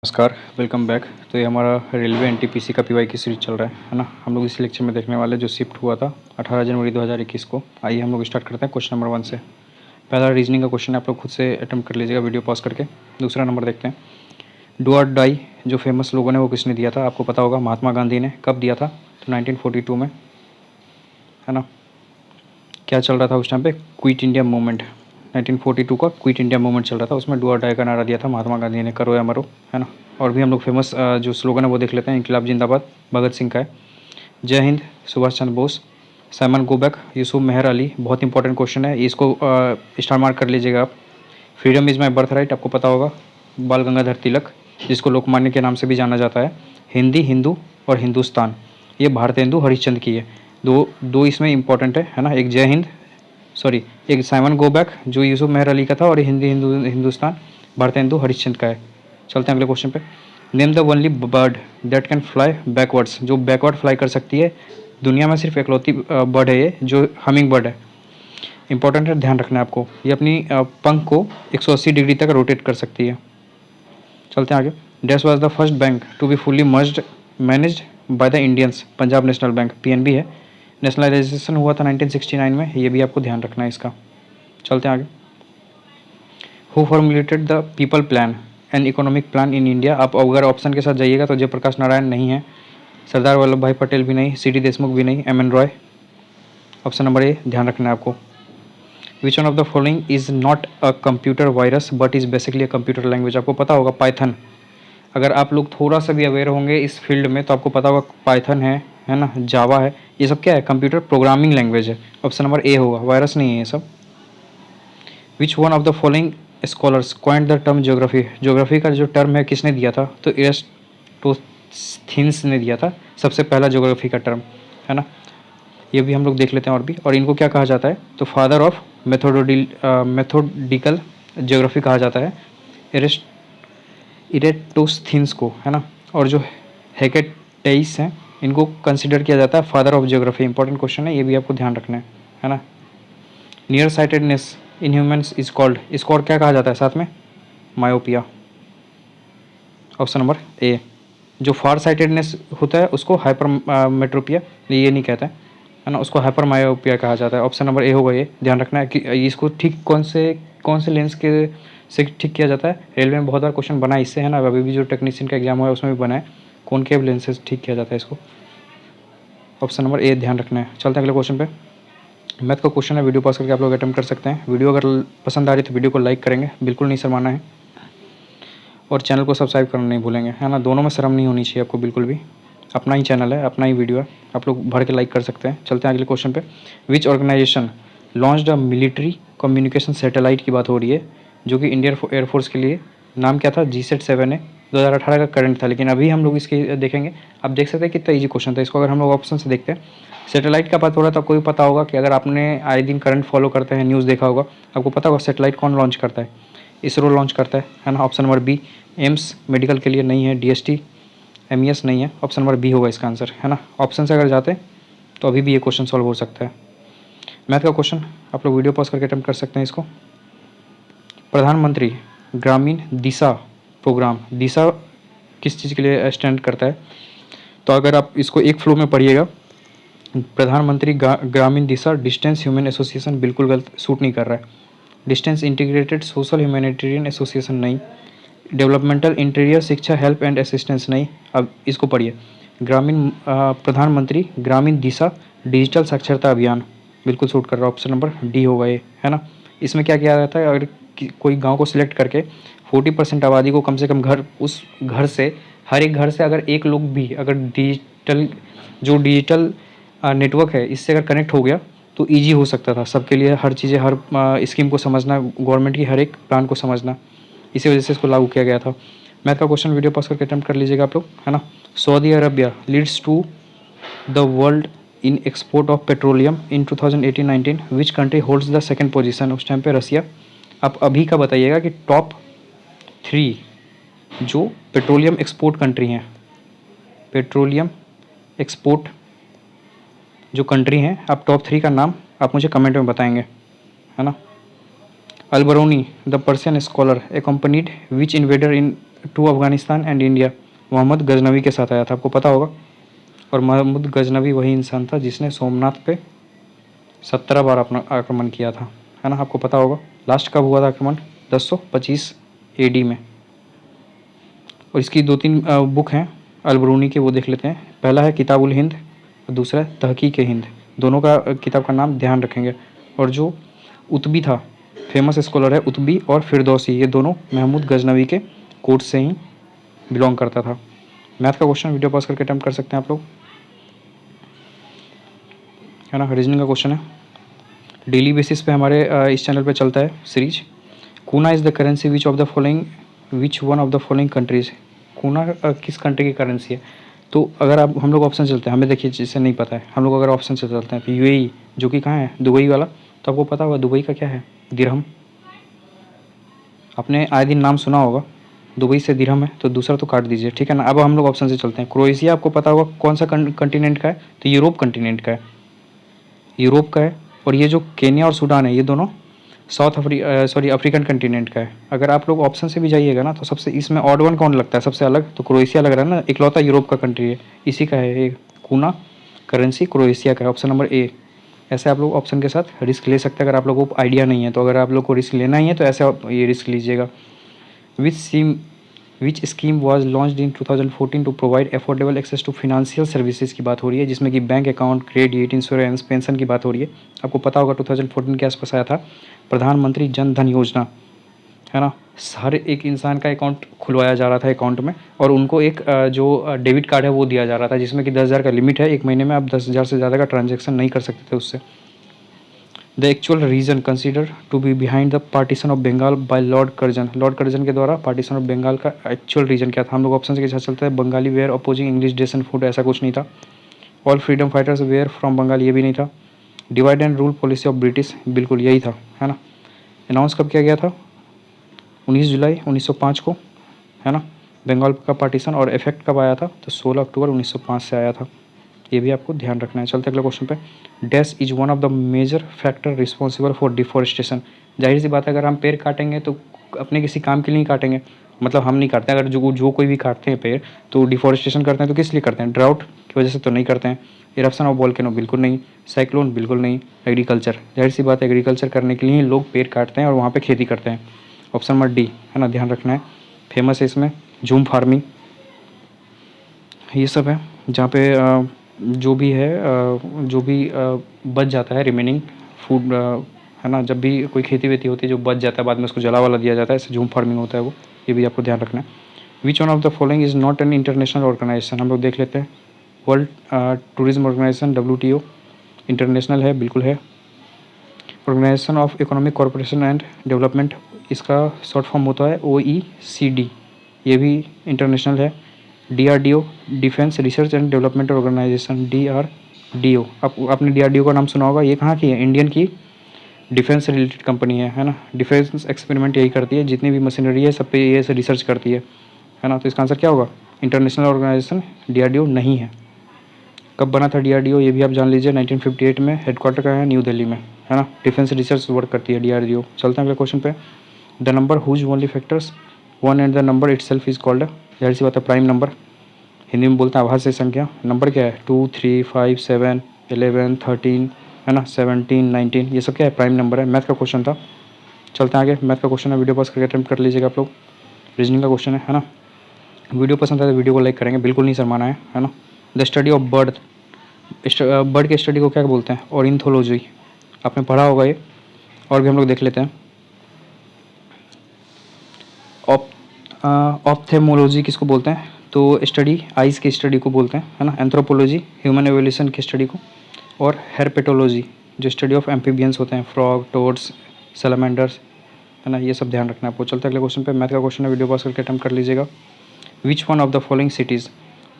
नमस्कार, welcome back. तो ये हमारा रेलवे एनटीपीसी का पीवाई की सीरीज चल रहा है ना। हम लोग इस लेक्चर में देखने वाले जो शिफ्ट हुआ था 18 जनवरी 2021 को। आइए हम लोग स्टार्ट करते हैं क्वेश्चन नंबर 1 से। पहला रीजनिंग का क्वेश्चन है, आप लोग खुद से अटेम्प्ट कर लीजिएगा वीडियो पॉज करके। दूसरा नंबर देखते हैं, डू और डाई जो फेमस लोगों ने वो किसने दिया था, आपको पता होगा महात्मा गांधी ने। कब दिया था? तो 1942 में, है ना। क्या चल रहा था उस टाइम पे? Quit India movement. 1942 का क्विट इंडिया मूवमेंट चल रहा था, उसमें डू और डाई का नारा दिया था महात्मा गांधी ने, करो या मरो, है ना। और भी हम लोग फेमस जो स्लोगन है वो देख लेते हैं। इंकलाब जिंदाबाद भगत सिंह का है। जय Hind Subhash Chandra Bose. Simon go back Yusuf Meher Ali. बहुत इंपॉर्टेंट क्वेश्चन है, इसको स्टार मार्क कर लीजिएगा आप। Freedom is my birth right, आपको पता होगा। बाल गंगाधर तिलक, जिसको लोकमान्य के नाम से भी जाना जाता है। हिंदी, हिंदू और हिंदुस्तान, ये भारतेंदु हरिश्चंद्र की है। दो दो इसमें इंपॉर्टेंट है ना। एक जय हिंद, सॉरी, एक साइमन गो बैक जो यूसुफ मेहर अली का था, और हिंदी हिंदुस्तान भारतेंदु हरिश्चंद्र का है। चलते हैं अगले क्वेश्चन पे। Name the only bird that can fly backwards, जो बैकवर्ड फ्लाई कर सकती है। दुनिया में सिर्फ एकलौती बर्ड है ये, जो हमिंग बर्ड है। इंपॉर्टेंट है, ध्यान रखना है आपको। ये अपनी पंख को 180 डिग्री तक रोटेट कर सकती है। चलते हैं आगे। Dash was the first bank to be fully merged managed by the Indians, Punjab national bank, PNB है। नेशनलाइजेशन हुआ था 1969 में, ये भी आपको ध्यान रखना है इसका। चलते हैं आगे। Who formulated the people plan and economic plan in India, आप अगर ऑप्शन के साथ जाइएगा तो जयप्रकाश नारायण नहीं है, सरदार वल्लभ भाई पटेल भी नहीं, सीडी देशमुख भी नहीं, M N Roy. Option number A ध्यान रखना है आपको। Which one of the following is not a computer virus but is basically a computer language, आपको पता होगा पाइथन। अगर आप लोग थोड़ा सा भी अवेयर होंगे इस फील्ड में तो आपको पता होगा पाइथन है ना, जावा है, ये सब क्या है? कंप्यूटर प्रोग्रामिंग लैंग्वेज है। ऑप्शन नंबर ए होगा, वायरस नहीं है ये सब। विच one of the following scholars coined the term geography, geography का जो टर्म है किसने दिया था? तो एरिस्टोथिन्स ने दिया था सबसे पहला ज्योग्राफी का टर्म, है ना। ये भी हम लोग देख लेते हैं और भी। और इनको क्या कहा जाता है? तो फादर ऑफ मेथोडिकल ज्योग्राफी कहा जाता है इरेटोस्थीन्स को, है ना। और जो हेकेटेइस हैं इनको कंसिडर किया जाता है father of geography. Important question है, ये भी आपको ध्यान रखना है ना। Near sightedness in humans is called, इसको और क्या कहा जाता है साथ में? मायोपिया। ऑप्शन नंबर ए। जो फार साइटेडनेस होता है उसको हाइपर मेट्रोपिया, ये नहीं कहता है ना, उसको हाइपर मायोपिया कहा जाता है। ऑप्शन नंबर ए होगा, ये ध्यान रखना है कि इसको ठीक कौन से लेंस के से ठीक किया जाता है। रेलवे में बहुत बार क्वेश्चन बना है इससे, है ना। अभी भी जो टेक्नीशियन का एग्जाम हुआ है उसमें भी बना है, कौन के लेंस से ठीक किया जाता है इसको। ऑप्शन नंबर ए ध्यान रखना है। चलते हैं अगले क्वेश्चन पे। मैथ का क्वेश्चन है, वीडियो पास करके आप लोग अटेम्प्ट कर सकते हैं। वीडियो अगर पसंद आ रही है तो वीडियो को लाइक करेंगे, बिल्कुल नहीं शर्माना है। और चैनल को सब्सक्राइब करना नहीं भूलेंगे, है ना। दोनों में शर्म नहीं होनी चाहिए आपको बिल्कुल भी। अपना ही चैनल है, अपना ही वीडियो है, आप लोग भर के लाइक कर सकते हैं। चलते हैं अगले क्वेश्चन पे। Which organisation launched a military communication satellite की बात हो रही है, जो कि इंडियन एयरफोर्स के लिए। नाम क्या था? GSAT-7 है, 2018 का करंट था। लेकिन अभी हम लोग इसके देखेंगे, आप देख सकते हैं कितना ईजी क्वेश्चन था। इसको अगर हम लोग ऑप्शन से देखते हैं, सैटेलाइट का बात हो रहा है तो आपको भी पता होगा कि अगर आपने आए दिन करंट फॉलो करते हैं, न्यूज़ देखा होगा, आपको पता होगा सैटेलाइट कौन लॉन्च करता है? इसरो लॉन्च करता है ना। Option number B. AIIMS medical के लिए नहीं है, DST MES नहीं है, ऑप्शन नंबर बी होगा इसका आंसर, है ना। ऑप्शन से अगर जाते हैं तो अभी भी ये क्वेश्चन सॉल्व हो सकता है। मैथ का क्वेश्चन आप लोग वीडियो पॉज करके अटेम्प्ट कर सकते हैं इसको। प्रधानमंत्री ग्रामीण दिशा प्रोग्राम, दिशा किस चीज़ के लिए स्टैंड करता है? तो अगर आप इसको एक फ्लो में पढ़िएगा, प्रधानमंत्री ग्रामीण दिशा डिस्टेंस ह्यूमन एसोसिएशन, बिल्कुल गलत, सूट नहीं कर रहा है। Distance integrated social humanitarian association नहीं। डेवलपमेंटल इंटीरियर शिक्षा हेल्प एंड असिस्टेंस नहीं। अब इसको पढ़िए, ग्रामीण प्रधानमंत्री ग्रामीण दिशा डिजिटल साक्षरता अभियान, बिल्कुल सूट कर रहा है। ऑप्शन नंबर डी होगा ये, है ना। इसमें क्या किया जाता है? अगर कोई गांव को सिलेक्ट करके 40% आबादी को कम से कम उस घर से, हर एक घर से अगर एक लोग भी अगर डिजिटल नेटवर्क है इससे अगर कनेक्ट हो गया तो ईजी हो सकता था सबके लिए, हर चीज़ें, हर स्कीम को समझना, गवर्नमेंट की हर एक प्लान को समझना। इसी वजह से इसको लागू किया गया था। मैथ का क्वेश्चन वीडियो पास करके अटेम्प्ट कर लीजिएगा आप लोग, है ना। Saudi Arabia leads to the world in export of petroleum in 2018-19, which country holds the second position? उस टाइम पे रसिया। आप अभी का बताइएगा कि टॉप 3 जो पेट्रोलियम एक्सपोर्ट कंट्री हैं, पेट्रोलियम एक्सपोर्ट जो कंट्री हैं, आप टॉप 3 का नाम आप मुझे कमेंट में बताएंगे, है ना। Al Biruni the Persian scholar accompanied which invader in to Afghanistan and India Mohammad Ghaznavi के साथ आया था, आपको पता होगा। और मोहम्मद गजनवी वही इंसान था जिसने सोमनाथ पे 17 बार अपना आक्रमण किया था, है ना, आपको पता होगा। लास्ट कब हुआ था आक्रमण? 1025 AD में। और इसकी 2-3 बुक हैं अलबरूनी के, वो देख लेते हैं। पहला है किताबुल हिंद और दूसरा है तहकीक हिंद। दोनों का किताब का नाम ध्यान रखेंगे। और जो उतबी था, फेमस स्कॉलर है उतबी और फिरदौसी, ये दोनों महमूद गजनवी के कोर्ट से ही बिलोंग करता था। मैथ का क्वेश्चन वीडियो पॉज करके अटेम्प्ट कर सकते हैं आप लोग, है ना। रीजनिंग का क्वेश्चन है, डेली बेसिस पे हमारे इस चैनल पे चलता है सीरीज। कूना is the currency which one of the following countries. कूना किस कंट्री की करेंसी है? तो अगर आप हम लोग ऑप्शन चलते हैं, हमें देखिए जिससे नहीं पता है, हम लोग अगर ऑप्शन से चलते हैं तो UAE, जो कि कहाँ है, दुबई वाला, तो आपको पता होगा दुबई का क्या है, दिरहम। आपने आए दिन नाम सुना होगा, दुबई से दिरहम है, तो दूसरा तो काट दीजिए, ठीक है ना। अब हम लोग ऑप्शन से चलते हैं। क्रोएशिया आपको पता होगा कौन सा कंटिनेंट का है, तो यूरोप कंटिनेंट का है, यूरोप का है। और ये जो केन्या और सूडान है, ये दोनों अफ्रीकन कंटिनेंट का है। अगर आप लोग ऑप्शन से भी जाइएगा ना, तो सबसे इसमें ऑड वन कौन लगता है सबसे अलग, तो क्रोएशिया लग रहा है ना, इकलौता यूरोप का कंट्री है, इसी का है ये कूना करेंसी, क्रोएशिया का है, ऑप्शन नंबर ए। ऐसे आप लोग ऑप्शन के साथ रिस्क ले सकते हैं अगर आप लोगों को आइडिया नहीं है। तो अगर आप लोग को रिस्क लेना ही है तो ऐसे आप ये रिस्क लीजिएगा। Which scheme was launched in 2014 to provide affordable access to financial services की बात हो रही है, जिसमें कि bank account, credit, insurance, pension की बात हो रही है। आपको पता होगा 2014 के आसपास आया था प्रधानमंत्री जन धन योजना, है ना। हर एक इंसान का अकाउंट खुलवाया जा रहा था अकाउंट में, और उनको एक जो डेबिट कार्ड है वो दिया जा रहा था, जिसमें कि 10,000 का लिमिट है, एक महीने में आप 10,000 से ज़्यादा का ट्रांजैक्शन नहीं कर सकते थे उससे। The actual reason consider to be behind the partition of Bengal by lord Curzon. Lord Curzon के द्वारा पार्टीशन ऑफ बंगाल का एक्चुअल रीज़न क्या था? हम लोग ऑप्शन के साथ चलते हैं। Bengali were opposing English dress and food, ऐसा कुछ नहीं था। All freedom fighters were from Bengal, ये भी नहीं था। Divide and rule policy of British, बिल्कुल यही था, है ना। अनाउंस कब किया गया था? 19 जुलाई 1905 को, है ना, बंगाल का पार्टीशन। और इफेक्ट कब आया था? तो 16 अक्टूबर 1905 से आया था। ये भी आपको ध्यान रखना है। चलते अगले क्वेश्चन पे। Dash is one of the major factor responsible for deforestation. जाहिर सी बात है, अगर हम पेड़ काटेंगे तो अपने किसी काम के लिए नहीं काटेंगे, मतलब हम नहीं काटते। अगर जो कोई भी काटते हैं पेड़, तो डिफॉरेस्टेशन करते हैं तो किस लिए करते हैं? ड्राउट की वजह से तो नहीं करते हैं। इरप्शन ऑफ वोल्केनो, बिल्कुल नहीं। साइक्लोन, बिल्कुल नहीं। एग्रीकल्चर, जाहिर सी बात है एग्रीकल्चर करने के लिए लोग पेड़ काटते हैं और वहाँ पर खेती करते हैं। ऑप्शन नंबर डी, है ना, ध्यान रखना है। फेमस है इसमें जूम फार्मिंग, ये सब है, जहाँ पे जो भी है जो भी बच जाता है रिमेनिंग फूड, है ना, जब भी कोई खेती वेती होती है जो बच जाता है बाद में उसको जला वाला दिया जाता है, ऐसे जूम फार्मिंग होता है वो, ये भी आपको ध्यान रखना है। Which one of the following is not an international organisation, हम लोग देख लेते हैं। World tourism organisation WTO international है, बिल्कुल है। Organisation of economic corporation and development, इसका शॉर्ट फॉर्म होता है OECD, ये भी इंटरनेशनल है। DRDO defence research and development organisation, DRDO, आपने DRDO का नाम सुना होगा। ये कहाँ की है? इंडियन की डिफेंस रिलेटेड कंपनी है ना। डिफेंस एक्सपेरिमेंट यही करती है, जितनी भी मशीनरी है सब पे ये से रिसर्च करती है ना। तो इसका आंसर क्या होगा? इंटरनेशनल ऑर्गेनाइजेशन DRDO नहीं है। कब बना था DRDO ये भी आप जान लीजिए, 1958 में। हेडक्वार्टर का है न्यू दिल्ली में, है ना। डिफेंस रिसर्च वर्क करती है DRDO। चलते हैं अगले क्वेश्चन पे। The number whose only factors 1 and the number itself is called, जाहिर सी बात है प्राइम नंबर, हिंदी में बोलते हैं आभाज्य संख्या। नंबर क्या है? 2, 3, 5, 7, 11, 13, है ना, 17, 19, ये सब क्या है? प्राइम नंबर है। मैथ का क्वेश्चन था। चलते हैं आगे। मैथ का क्वेश्चन है, वीडियो पॉज करके अटेम्प्ट कर लीजिएगा आप लोग। रीजनिंग का क्वेश्चन है ना। वीडियो पसंद आए तो वीडियो को लाइक करेंगे, बिल्कुल नहीं शर्माना है ना। The study of bird, bird के स्टडी को क्या बोलते हैं? ऑर्निथोलॉजी, आपने पढ़ा होगा ये। और भी हम लोग देख लेते हैं। ऑप्थेमोलॉजी किसको बोलते हैं? तो स्टडी आइज़ की स्टडी को बोलते हैं, है ना। एंथ्रोपोलॉजी ह्यूमन एवोल्यूशन की स्टडी को। और हेरपेटोलॉजी जो स्टडी ऑफ एम्फीबियंस होते हैं, फ्रॉग, टोड्स, सैलमेंडर्स, है ना। ये सब ध्यान रखना है आपको। चलते अगले क्वेश्चन पे। मैथ का क्वेश्चन है, वीडियो पॉज करके अटेम्प्ट कर लीजिएगा। विच one of the following cities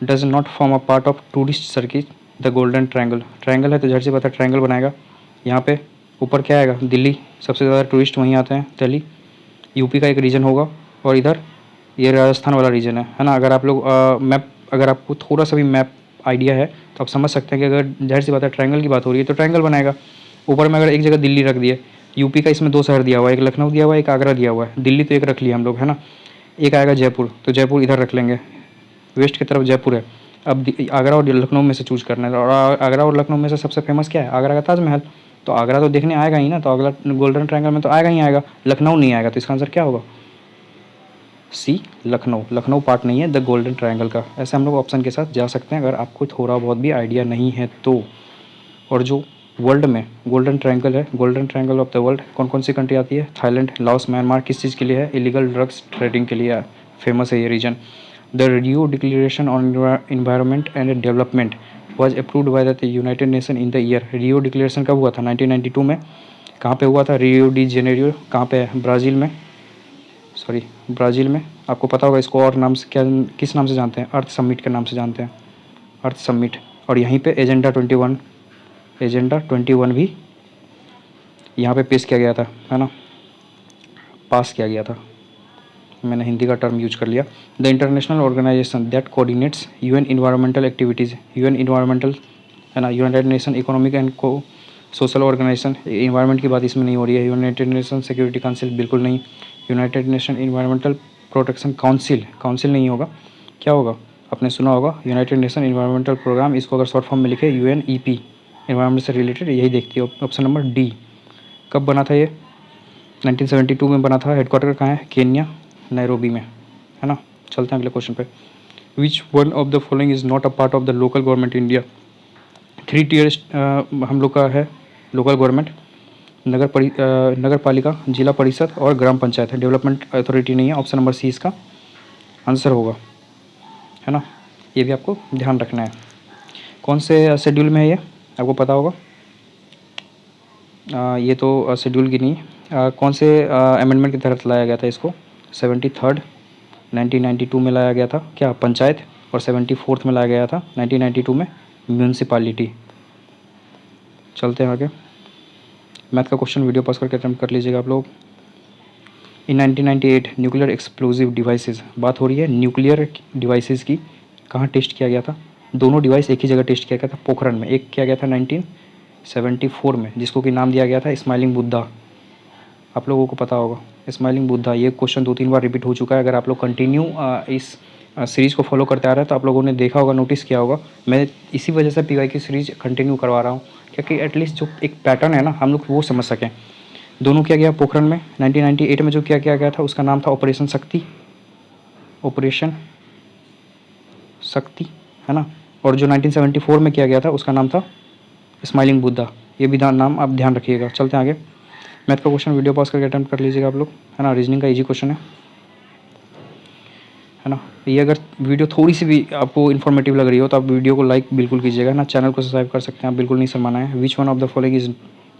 does not form a part of tourist circuit the golden triangle. Triangle है तो झट से पता ट्रायंगल बनाएगा। यहाँ पे ऊपर क्या आएगा? दिल्ली, सबसे ज़्यादा टूरिस्ट वहीं आते हैं, दिल्ली। यूपी का एक रीजन होगा, और इधर ये राजस्थान वाला रीजन है ना। अगर आप लोग मैप, अगर आपको थोड़ा सा भी मैप आइडिया है तो आप समझ सकते हैं कि अगर जाहिर सी बात है ट्रायंगल की बात हो रही है तो ट्रायंगल बनाएगा। ऊपर में अगर एक जगह दिल्ली रख दिए, यूपी का इसमें 2 शहर दिया हुआ है, एक लखनऊ दिया हुआ है, एक आगरा दिया हुआ है, दिल्ली तो एक रख लिया हम लोग, है ना। एक आएगा जयपुर, तो जयपुर इधर रख लेंगे, वेस्ट की तरफ जयपुर है। अब आगरा और लखनऊ में से चूज करना है, और आगरा और लखनऊ में से सबसे फेमस क्या है? आगरा का ताजमहल। तो आगरा तो देखने आएगा ही ना, तो अगला गोल्डन ट्रायंगल में तो आएगा ही आएगा, लखनऊ नहीं आएगा, तो इसका आंसर क्या होगा? सी, लखनऊ। लखनऊ पार्ट नहीं है द गोल्डन ट्रायंगल का। ऐसे हम लोग ऑप्शन के साथ जा सकते हैं अगर आपको थोड़ा बहुत भी आइडिया नहीं है तो। और जो वर्ल्ड में गोल्डन ट्रायंगल है, golden triangle of the world, कौन कौन सी कंट्री आती है? Thailand, Laos, Myanmar. किस चीज़ के लिए है? इलीगल ड्रग्स ट्रेडिंग के लिए फेमस है ये region. The Rio declaration on environment and development was approved by the United Nation in the year. Rio declaration कब हुआ था? 1992 में। कहाँ पे हुआ था? Rio de Janeiro. कहाँ पे है? ब्राज़ील में। सॉरी, ब्राज़ील में। आपको पता होगा इसको और नाम से, क्या किस नाम से जानते हैं? अर्थ समिट के नाम से जानते हैं, अर्थ समिट। और यहीं पे एजेंडा 21 भी यहाँ पे पेश किया गया था, है ना, पास किया गया था। मैंने हिंदी का टर्म यूज कर लिया। The international organisation that coordinates UN environmental activities, UN environmental, है ना, यूनाइटेड नेशन इकोनॉमिक एंड को सोशल ऑर्गेनाइजेशन। इन्वायरमेंट की बात इसमें नहीं हो रही है। यूनाइटेड नेशन सिक्योरिटी काउंसिल बिल्कुल नहीं। United nation environmental protection council, council नहीं होगा, क्या होगा? आपने सुना होगा यूनाइटेड नेशन इन्वायरमेंटल प्रोग्राम, इसको अगर शॉर्ट फॉर्म में लिखे UNEP, इन्वायरमेंट से रिलेटेड, यही देखती है। Option number D. कब बना था ये? 1972 में बना था। हेडक्वार्टर कहाँ है? केन्या, नैरोबी में, है ना। चलते हैं अगले क्वेश्चन पे। Which one of the following is not a part of the local government India? 3 tier हम लोग का है लोकल गवर्नमेंट, नगर पालिका, जिला परिषद और ग्राम पंचायत है। डेवलपमेंट अथॉरिटी नहीं है। ऑप्शन नंबर सी इसका आंसर होगा, है ना। ये भी आपको ध्यान रखना है। कौन से शेड्यूल में है ये? आपको पता होगा। ये तो शेड्यूल की नहीं। कौन से अमेंडमेंट के तहत लाया गया था इसको? 73rd 1992 में लाया गया था, क्या? पंचायत। और 74th में लाया गया था 1992 में, म्यूनसिपालिटी। चलते हैं आगे। मैथ का क्वेश्चन वीडियो पॉज करके अटेम्प्ट कर लीजिएगा आप लोग। इन 1998 न्यूक्लियर एक्सप्लोजिव डिवाइसेस, बात हो रही है न्यूक्लियर डिवाइसेस की। कहाँ टेस्ट किया गया था? दोनों डिवाइस एक ही जगह टेस्ट किया गया था, पोखरण में। एक किया गया था 1974 में, जिसको कि नाम दिया गया था स्माइलिंग बुद्धा। आप लोगों को पता होगा स्माइलिंग बुद्धा। ये क्वेश्चन 2-3 बार रिपीट हो चुका है। अगर आप लोग कंटिन्यू इस सीरीज़ को फॉलो करते आ रहे हैं तो आप लोगों ने देखा होगा, नोटिस किया होगा। मैं इसी वजह से PY की सीरीज़ कंटिन्यू करवा रहा हूँ, क्योंकि एटलीस्ट जो एक पैटर्न है ना, हम लोग वो समझ सकें। दोनों किया गया पोखरण में। 1998 में जो किया गया था उसका नाम था ऑपरेशन शक्ति, ऑपरेशन शक्ति, है ना। और जो 1974 में किया गया था उसका नाम था स्माइलिंग बुद्धा। ये भी नाम आप ध्यान रखिएगा। चलते हैं आगे। मैथ का क्वेश्चन वीडियो पॉज करके अटेम्प्ट कर लीजिएगा आप लोग, है ना। रीजनिंग का इजी क्वेश्चन है ना। ये अगर वीडियो थोड़ी सी भी आपको इन्फॉर्मेटिव लग रही हो तो आप वीडियो को लाइक बिल्कुल कीजिएगा ना। चैनल को सब्सक्राइब कर सकते हैं आप, बिल्कुल नहीं शर्माना है। Which one of the following is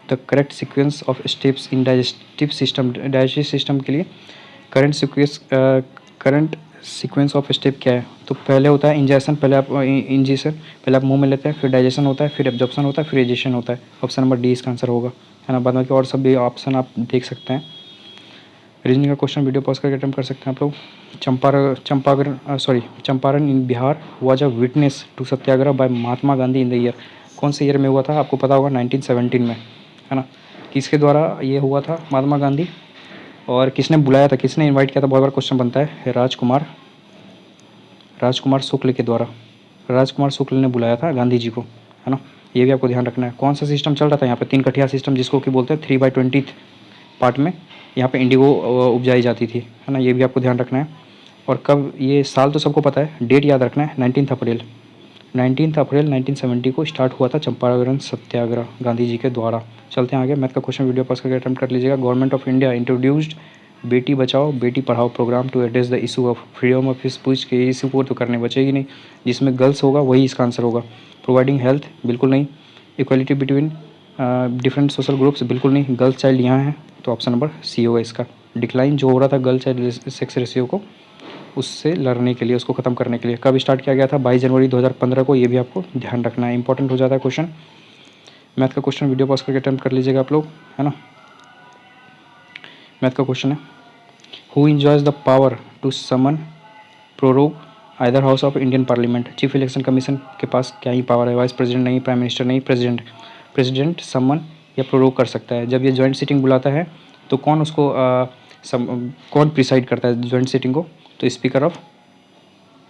the correct sequence of steps in digestive system? Digestive system के लिए करंट सीक्वेंस ऑफ स्टेप क्या है? तो पहले होता है इंजेक्शन, पहले आप मुंह में लेते हैं, फिर डाइजेशन होता है, फिर एब्जॉर्प्शन होता है, फिर एजेशन होता है। ऑप्शन नंबर डी इसका आंसर होगा, है ना। बाद में और सब भी ऑप्शन आप देख सकते हैं। रीजनिंग का क्वेश्चन वीडियो पॉज करके अटेम्प्ट कर सकते हैं आप लोग। Champaran in Bihar was a witness to satyagraha by Mahatma Gandhi in the year? कौन से ईयर में हुआ था? आपको पता होगा 1917 में, है ना। किसके द्वारा ये हुआ था? महात्मा गांधी। और किसने बुलाया था, किसने इनवाइट किया था? बहुत बार क्वेश्चन बनता है। राजकुमार शुक्ल के द्वारा। राजकुमार शुक्ल ने बुलाया था गांधी जी को, है ना। ये भी आपको ध्यान रखना है। कौन सा सिस्टम चल रहा था यहाँ पे? 3 कठिया सिस्टम, जिसको कि बोलते हैं 3/20 पार्ट में यहाँ पे इंडिगो उपजाई जाती थी, है ना। ये भी आपको ध्यान रखना है। और कब, ये साल तो सबको पता है, डेट याद रखना है। 19 अप्रैल 1970 को स्टार्ट हुआ था चंपारण सत्याग्रह गांधी जी के द्वारा। चलते हैं आगे। मैथ का क्वेश्चन वीडियो पास करके अटेम्प्ट कर लीजिएगा। गवर्नमेंट ऑफ इंडिया इंट्रोड्यूस्ड बेटी Bachao Beti Padhao programme to address the issue of freedom of speech के इशू को तो करने बचेगी नहीं, जिसमें गर्ल्स होगा वही इसका आंसर होगा। प्रोवाइडिंग हेल्थ, बिल्कुल नहीं। Equality between different social groups, बिल्कुल नहीं। गर्ल्स चाइल्ड यहाँ है, तो ऑप्शन नंबर सी होगा इसका। डिक्लाइन जो हो रहा था गर्ल चाइल्ड सेक्स रेशियो को, उससे लड़ने के लिए, उसको ख़त्म करने के लिए। कब स्टार्ट किया गया था? 22 जनवरी 2015 को। ये भी आपको ध्यान रखना है, इंपॉर्टेंट हो जाता है क्वेश्चन। मैथ का क्वेश्चन वीडियो पॉज करके अटेम्प्ट कर लीजिएगा आप लोग, है ना। मैथ का क्वेश्चन है, who enjoys the power to summon prorogue either house of Indian parliament? Chief election commission के पास क्या ही पावर है? वाइस प्रेसिडेंट नहीं, प्राइम मिनिस्टर नहीं, प्रेसिडेंट समन या प्रोरोग कर सकता है। जब ये ज्वाइंट सीटिंग बुलाता है तो कौन उसको कौन प्रिसाइड करता है ज्वाइंट सीटिंग को? तो speaker of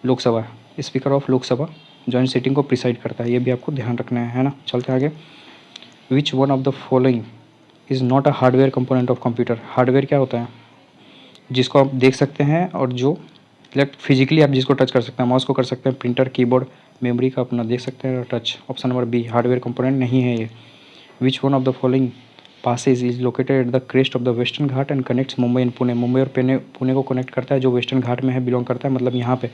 Lok Sabha, speaker of Lok Sabha joint sitting को प्रिसाइड करता है, ये भी आपको ध्यान रखना है ना। चलते आगे। Which one of the following is not a hardware component of computer. Hardware क्या होता है? जिसको आप देख सकते हैं और जो फिजिकली आप जिसको टच कर सकते हैं, माउस को कर सकते हैं, प्रिंटर, कीबोर्ड, मेमोरी का अपना देख सकते हैं touch. Option number B, hardware component नहीं है ये। Which one of the following passes is located at the crest of the western Ghat and connects Mumbai and Pune. Mumbai और पुणे को कनेक्ट करता है, जो वेस्टर्न घाट में है, बिलोंग करता है, मतलब यहाँ पे।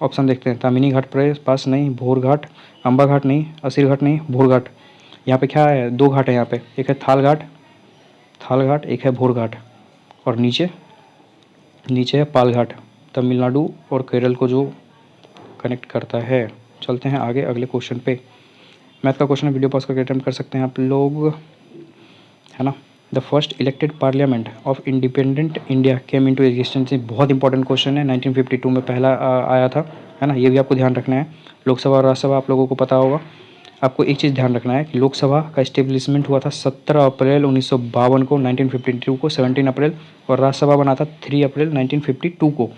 ऑप्शन देखते हैं, तामिनी घाट पास नहीं, भोर घाट, अम्बा घाट नहीं, असीर घाट नहीं, भोर घाट। यहाँ पे क्या है? 2 घाट है यहाँ पे, एक है थाल घाट, एक है भोर घाट, और नीचे है पाल घाट, तमिलनाडु और केरल को जो कनेक्ट करता है। चलते हैं आगे अगले क्वेश्चन पे। मैथ का क्वेश्चन वीडियो पॉज करके अटेम्प्ट कर सकते हैं आप लोग, है ना। The first elected parliament of independent India came into existence. बहुत इंपॉर्टेंट क्वेश्चन है, 1952 में पहला आया था, है ना। ये भी आपको ध्यान रखना है। लोकसभा और राज्यसभा आप लोगों को पता होगा। आपको एक चीज़ ध्यान रखना है कि लोकसभा का इस्टेब्लिशमेंट हुआ था 17 अप्रैल 1952 को, 1952 को 17 अप्रैल, और राज्यसभा बना था 3 अप्रैल 1952 को।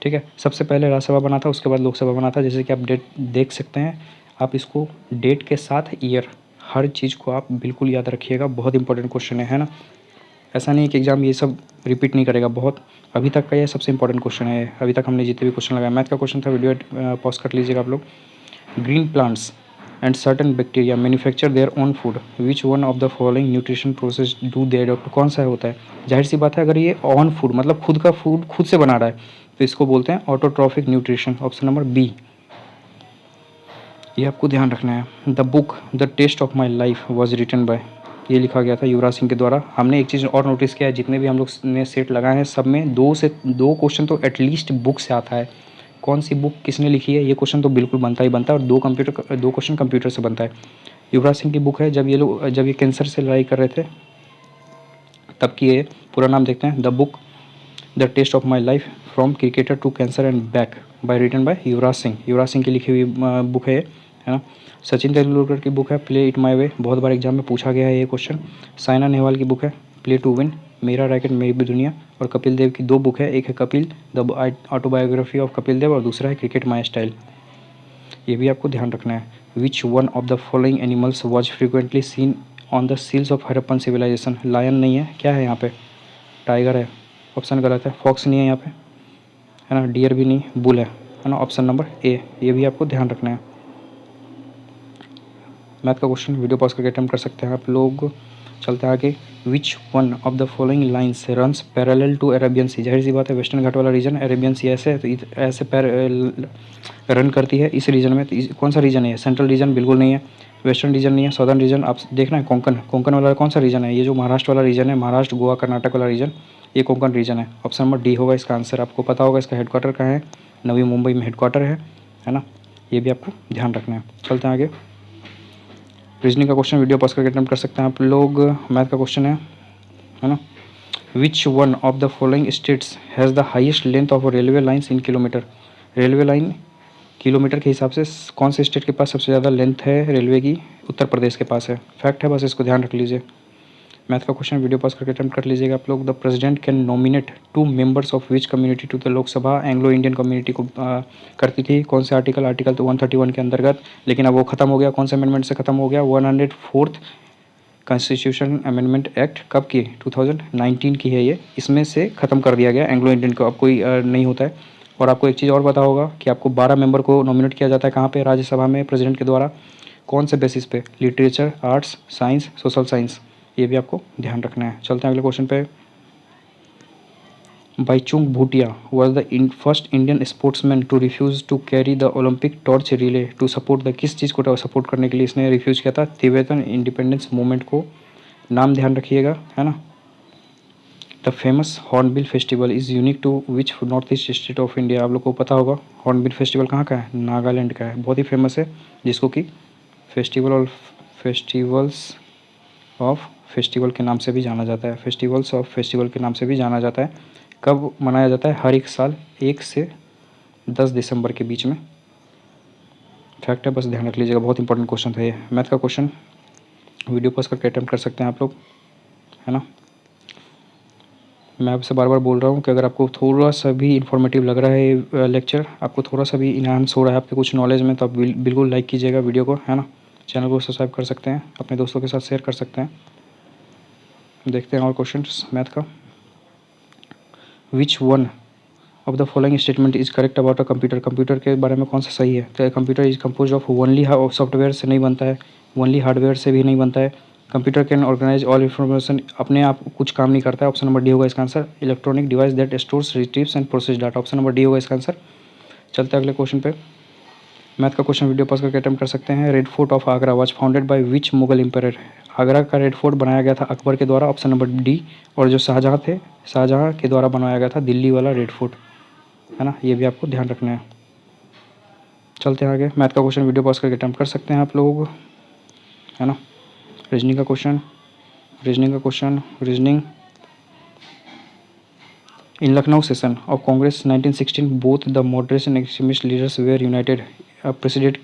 ठीक है, सबसे पहले राज्यसभा बना था, उसके बाद लोकसभा बना था। जैसे कि आप डेट देख सकते हैं, आप इसको डेट के साथ ईयर, हर चीज़ को आप बिल्कुल याद रखिएगा। बहुत इंपॉर्टेंट क्वेश्चन है ना। ऐसा नहीं है कि एग्जाम ये सब रिपीट नहीं करेगा, बहुत अभी तक का ये सबसे इंपॉर्टेंट क्वेश्चन है। अभी तक हमने जितने भी क्वेश्चन लगाए, मैथ का क्वेश्चन था, वीडियो पॉज कर लीजिएगा आप लोग। Green plants and certain bacteria manufacture their own food, which one of the following nutrition process do they adopt. कौन सा होता है? जाहिर सी बात है, अगर ये ऑन फूड मतलब खुद का फूड खुद से बना रहा है, तो इसको बोलते हैं autotrophic nutrition. Option number B, ये आपको ध्यान रखना है। The book the test of my life was written by, ये लिखा गया था युवराज सिंह के द्वारा। हमने एक चीज़ और नोटिस किया है, जितने भी हम लोग ने सेट लगाए हैं, सब में 2 क्वेश्चन तो एटलीस्ट बुक से आता है। कौन सी बुक किसने लिखी है, ये क्वेश्चन तो बिल्कुल बनता ही बनता है, और 2 क्वेश्चन कंप्यूटर से बनता है। युवराज सिंह की बुक है, जब ये कैंसर से लड़ाई कर रहे थे तब की है। पूरा नाम देखते हैं, the book the test of my life from cricketer to cancer and back, by written by Yuvraj Singh. Yuvraj Singh की लिखी हुई बुक है ना। सचिन तेंदुलकर की बुक है, प्ले इट माई वे, बहुत बार एग्जाम में पूछा गया है ये क्वेश्चन। साइना नेहवाल की बुक है, प्ले टू विन, मेरा रैकेट मेरी भी दुनिया। और कपिल देव की 2 बुक है, एक है Kapil the autobiography of Kapil Dev, और दूसरा है क्रिकेट माई स्टाइल। ये भी आपको ध्यान रखना है। Which one of the following animals was frequently seen on the seals of Harappan civilisation. Lion नहीं है, क्या है यहाँ पे? टाइगर है, ऑप्शन गलत है। फॉक्स नहीं है यहाँ पे, है ना। डियर भी नहीं, बुल है ना। ऑप्शन नंबर ए, ये भी आपको ध्यान रखना है। मैथ का क्वेश्चन वीडियो पॉज करके अटेम्प्ट कर सकते हैं आप लोग। चलते हैं आगे। Which one of the following lines runs parallel to Arabian Sea. जाहिर सी बात है, वेस्टर्न घाट वाला रीजन, अरेबियन सी ऐसे है, तो ऐसे रन करती है इस रीजन में। तो कौन सा रीजन है? सेंट्रल रीजन बिल्कुल नहीं है, वेस्टर्न रीजन नहीं है, सदर्न रीजन। आप देखना है, कोंकण वाला कौन सा रीजन है? ये जो महाराष्ट्र वाला रीजन है, महाराष्ट्र, गोवा, कर्नाटक वाला रीजन, ये कोंकण रीजन है। ऑप्शन नंबर डी होगा इसका आंसर। आपको पता होगा इसका हेडक्वार्टर कहाँ है? नवी मुंबई में हेडक्वार्टर है ना। ये भी आपको ध्यान रखना है। चलते हैं आगे। रीजनिंग का क्वेश्चन वीडियो पॉज करके अटेम्प्ट कर सकते हैं आप लोग। मैथ का क्वेश्चन है ना। विच one of the following states has the highest length of railway lines in kilometre. Railway line kilometre के हिसाब से कौन से स्टेट के पास सबसे ज़्यादा लेंथ है रेलवे की? उत्तर प्रदेश के पास है। फैक्ट है, बस इसको ध्यान रख लीजिए। मैथ का क्वेश्चन वीडियो पॉज करके अटेम्प्ट कर लीजिएगा आप लोग। The president can nominate 2 members of which community to the Lok Sabha. Anglo Indian community को करती थी। कौन से आर्टिकल तो 131 के अंतर्गत, लेकिन अब वो खत्म हो गया। कौन से अमेंडमेंट से खत्म हो गया? 104th कॉन्स्टिट्यूशन अमेंडमेंट एक्ट कब की? 2019 की है ये। इसमें से ख़त्म कर दिया गया एंग्लो इंडियन को, अब कोई नहीं होता है। और आपको एक चीज़ और पता होगा कि आपको 12 मेंबर को नॉमिनेट किया जाता है कहाँ पे? राज्यसभा में, प्रेसिडेंट के द्वारा। कौन से बेसिस पे? Literature, arts, science, social science. ये भी आपको ध्यान रखना है। चलते हैं अगले क्वेश्चन पे। Baichung Bhutia was the first Indian sportsman to refuse to carry the Olympic torch relay to support the, किस चीज़ को सपोर्ट करने के लिए इसने रिफ्यूज़ किया था? तिब्बतन इंडिपेंडेंस मूवमेंट को। नाम ध्यान रखिएगा, है ना। The famous hornbill festival is unique to which north east state of India. आप लोग को पता होगा हॉर्नबिल फेस्टिवल कहाँ का है? नागालैंड का है। बहुत ही फेमस है, जिसको कि फेस्टिवल के नाम से भी जाना जाता है। फेस्टिवल्स ऑफ फेस्टिवल के नाम से भी जाना जाता है। कब मनाया जाता है? हर एक साल 1 से 10 दिसंबर के बीच में। फैक्ट है, बस ध्यान रख लीजिएगा। बहुत इंपॉर्टेंट क्वेश्चन था ये। मैथ का क्वेश्चन वीडियो पॉज करके अटेम्प्ट कर सकते हैं आप लोग, है ना। मैं आपसे बार बार बोल रहा हूँ कि अगर आपको थोड़ा सा भी इन्फॉर्मेटिव लग रहा है लेक्चर, आपको थोड़ा सा भी इन्हांस हो रहा है आपके कुछ नॉलेज में, तो आप बिल्कुल लाइक कीजिएगा वीडियो को, है ना। चैनल को सब्सक्राइब कर सकते हैं, अपने दोस्तों के साथ शेयर कर सकते हैं। देखते हैं और क्वेश्चन मैथ का। विच one of the following statement is correct about a computer. Computer के बारे में कौन सा सही है? तो computer is compose of only software से नहीं बनता है, ओनली हार्डवेयर से भी नहीं बनता है। Computer can organise all information, अपने आप कुछ काम नहीं करता है। ऑप्शन नंबर डी होगा इसका answer. Electronic device that stores, retrieves and process data. Option number D होगा इसका आंसर। चलते हैं अगले क्वेश्चन पे। मैथ का क्वेश्चन वीडियो पास करके अटेम्प्ट कर सकते हैं। Red fort of Agra was founded by which Mughal empire. Agra का रेड फोर्ट बनाया गया था अकबर के द्वारा, ऑप्शन नंबर डी। और जो शाहजहाँ थे, शाहजहाँ के द्वारा बनाया गया था दिल्ली वाला रेड फोर्ट, है ना। ये भी आपको ध्यान रखना है। चलते हैं आगे। मैथ का क्वेश्चन वीडियो पॉज करके अटेम्प्ट कर सकते हैं आप लोग, है ना। रीजनिंग का question, reasoning. In Lucknow session of Congress 1916 both the moderates and extremist leaders were united. President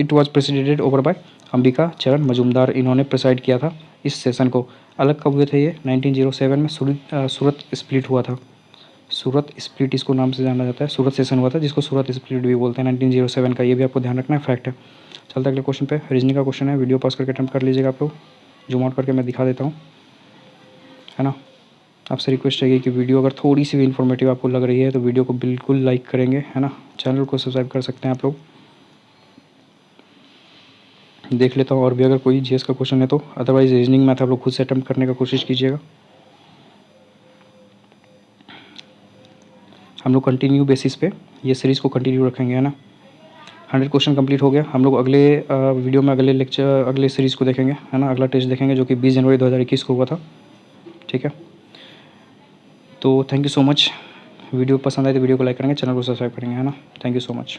it was presided over by Ambika Charan Majumdar. इन्होंने प्रेसाइड किया था इस सेशन को। अलग कब हुए थे ये? 1907 में सूरत स्प्लिट हुआ था। सूरत स्प्लिट इसको नाम से जाना जाता है। सूरत सेशन हुआ था जिसको सूरत स्प्लिट भी बोलते हैं 1907 का। ये भी आपको ध्यान रखना है, फैक्ट है। चलते हैं अगले क्वेश्चन पे। रीजनिंग का क्वेश्चन है, वीडियो पॉज करके अटेम्प्ट कर लीजिएगा आप लोग। जूम आउट करके मैं दिखा देता हूँ, है ना। आपसे रिक्वेस्ट रहेगी कि वीडियो अगर थोड़ी सी भी इन्फॉर्मेटिव आपको लग रही है तो वीडियो को बिल्कुल लाइक करेंगे, है ना। चैनल को सब्सक्राइब कर सकते हैं आप लोग। देख लेता हूँ और भी अगर कोई जीएस का क्वेश्चन है तो, अदरवाइज रीजनिंग मैथ आप लोग खुद से अटेम्प्ट करने का कोशिश कीजिएगा। हम लोग कंटिन्यू बेसिस पे ये सीरीज़ को कंटिन्यू रखेंगे, है ना। 100 क्वेश्चन कंप्लीट हो गया। हम लोग अगले वीडियो में अगले लेक्चर अगले सीरीज़ को देखेंगे, है ना। अगला टेस्ट देखेंगे जो कि 20 जनवरी 2021 को हुआ था, ठीक है। तो thank you so much. Video पसंद आए तो वीडियो को लाइक करेंगे, चैनल को सब्सक्राइब करेंगे, है ना। Thank you so much.